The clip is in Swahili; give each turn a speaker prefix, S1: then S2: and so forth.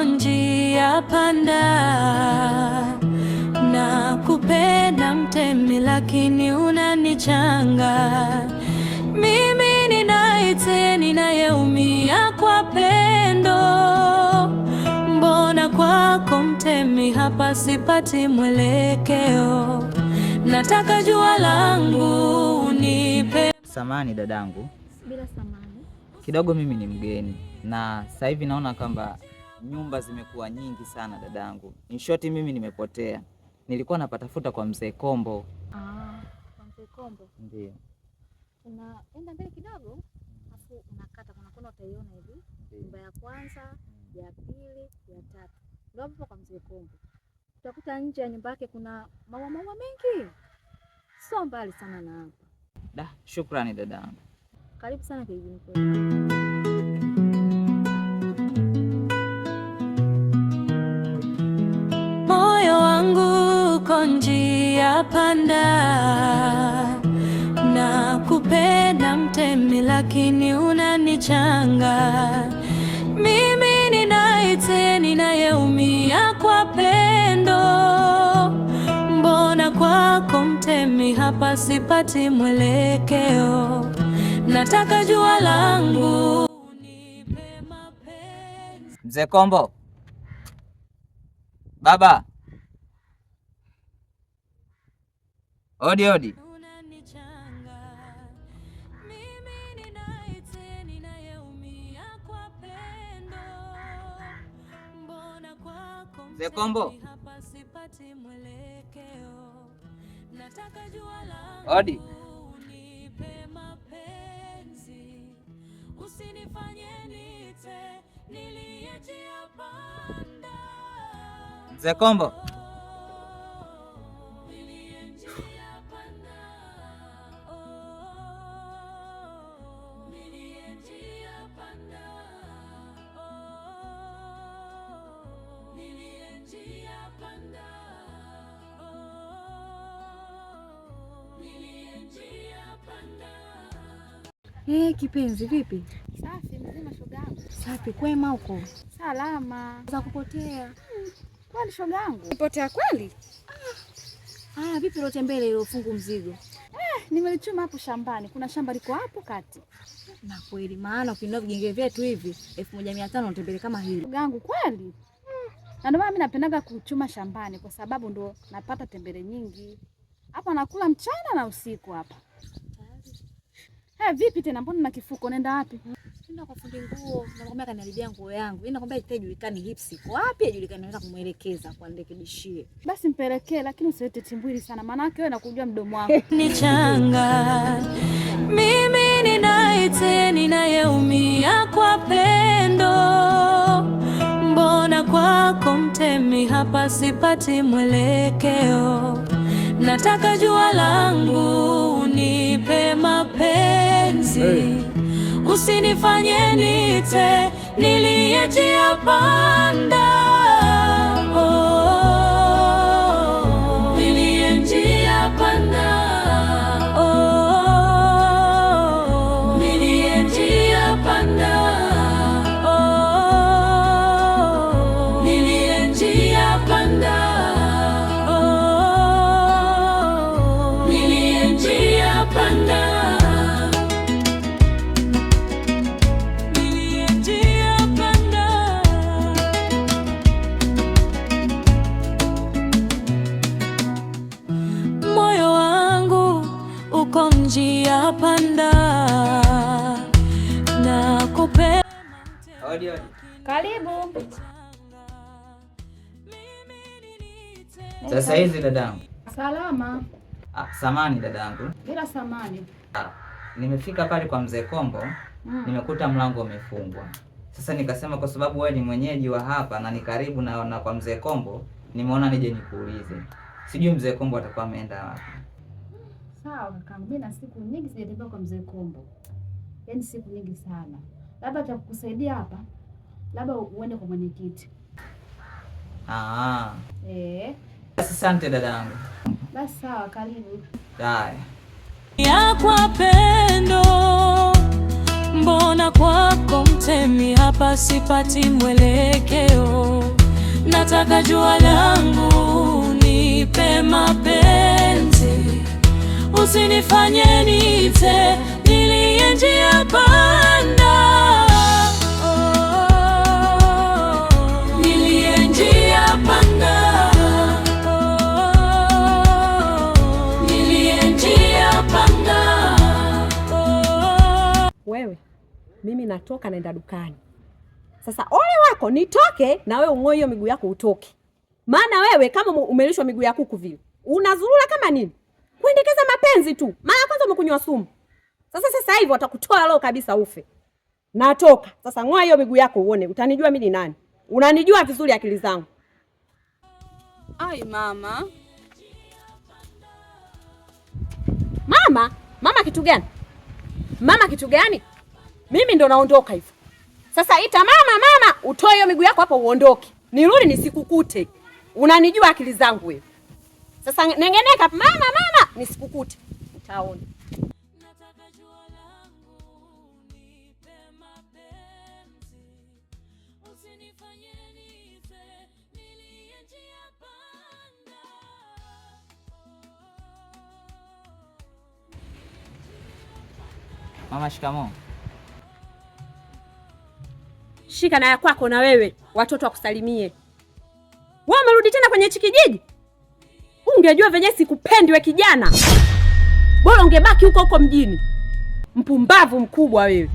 S1: uko njia panda, na kupenda mtemi lakini unanichanga. Mimi ninaite ninayeumia kwa pendo, mbona kwako mtemi hapa sipati mwelekeo? Nataka jua langu unipe.
S2: Samani dadangu.
S3: Bila samani.
S2: Kidogo mimi ni mgeni na sasa hivi naona kwamba nyumba zimekuwa nyingi sana dadangu. In short mimi nimepotea. Nilikuwa napatafuta kwa mzee Kombo.
S3: Kwa mzee Kombo?
S2: Ndio.
S3: Unaenda mbele kidogo, afu unakata kuna utaiona hivi. Nyumba ya kwanza, ya pili, ya tatu. Ndio hapo kwa mzee Kombo. Utakuta nje ya nyumba yake kuna maua mengi. Sio mbali sana na hapa.
S2: Shukrani dadangu.
S3: Karibu sana kijijini kwetu.
S1: Moyo wangu uko njia panda, na kupenda mtemi lakini unanichanga. Mimi ninaite ninayeumia kwa pendo, mbona kwako mtemi hapa sipati mwelekeo? Nataka jua langu unipe mapenzi.
S2: Mzee Kombo. Baba. Odi odi.
S1: Mimi ninaite ninayeumia kwa pendo, mbona kwako
S2: Mzee Kombo.
S1: hapa sipati mwelekeo? Nataka jua langu
S2: Odi.
S1: unipe mapenzi, usinifanye nite niliyejia panda.
S2: Mzee Kombo.
S3: Kipenzi vipi?
S4: Safi, mzima shogangu.
S3: Safi, kwema huko?
S4: Salama.
S3: Za kupotea.
S4: Kwani shogangu? Kupotea kweli?
S3: Vipi lote mbele ile ufungu mzigo?
S4: Nimelichuma hapo shambani. Kuna shamba liko hapo kati.
S3: Na kweli maana ukinunua vigenge vyetu hivi 1500 unatembele kama hili.
S4: Shogangu kweli? Na ndio maana mimi napendaga kuchuma shambani kwa sababu ndo napata tembele nyingi. Hapa nakula mchana na usiku hapa. Vipi tena mbona na kifuko unaenda wapi?
S3: Nenda kwa fundi nguo, nakwambia kaniharibia nguo yangu. Mimi nakwambia itajulikani hips iko wapi, ajulikane naweza kumuelekeza kwa nirekebishie.
S4: Basi mpelekee lakini usilete timbwili sana maana yake wewe nakujua mdomo wako.
S1: Nichanga. Mimi ninaite ninayeumia kwa pendo, mbona kwako mtemi hapa sipati mwelekeo? Nataka jua langu unipe mapenzi, usinifanye nite niliyejia panda. Niliyejia panda. Niliyejia panda. Niliyejia panda. Moyo wangu uko njia panda, na kupenda.
S2: Odi odi.
S4: Karibu.
S2: Sasa hizi dadangu.
S4: Salama.
S2: Samani dadangu.
S4: Bila samani.
S2: Nimefika pale kwa mzee Kombo, nimekuta mlango umefungwa. Sasa nikasema kwa sababu wewe ni mwenyeji wa hapa na ni karibu na kwa mzee Kombo, nimeona nije nikuulize. Sijui mzee Kombo atakuwa ameenda wapi.
S4: Sawa kaka, mimi na siku nyingi sijatembea kwa mzee Kombo. Yaani siku nyingi sana. Labda cha kukusaidia hapa, labda uende kwa mwenyekiti.
S2: Asante dadangu.
S4: Basi sawa, karibu.
S2: Haya.
S1: Ya kwa pendo, mbona kwako yote mi hapa sipati mwelekeo. Nataka jua langu nipe mapenzi, usinifanye niite niliye njia panda. Niliye njia panda, niliye njia panda.
S5: Wewe, mimi natoka naenda dukani. Sasa ole wako nitoke na wewe ung'oe hiyo miguu yako utoke. Maana wewe kama umelishwa miguu ya kuku vile. Unazurura kama nini? Kuendekeza mapenzi tu. Mara kwanza umekunywa sumu. Sasa hivi watakutoa roho kabisa ufe. Natoka. Sasa ng'oa hiyo miguu yako uone. Utanijua mimi ni nani? Unanijua vizuri akili zangu.
S6: Ai mama.
S5: Mama kitu gani? Mama kitu gani? Mimi ndo naondoka hivyo. Sasa ita mama, utoe hiyo miguu yako hapo uondoke. Nirudi nisikukute. Unanijua akili zangu wewe. Sasa nengeneka mama, nisikukute. Utaona.
S1: Nataka jua langu nipe mapenzi, usinifanye niite niliye njia panda.
S2: Mama, shikamoo.
S5: Shika na ya kwako na wewe, watoto wakusalimie. Wewe umerudi tena kwenye hichi kijiji? Ungejua venye sikupendi we kijana. Bora ungebaki huko mjini. Mpumbavu mkubwa wewe.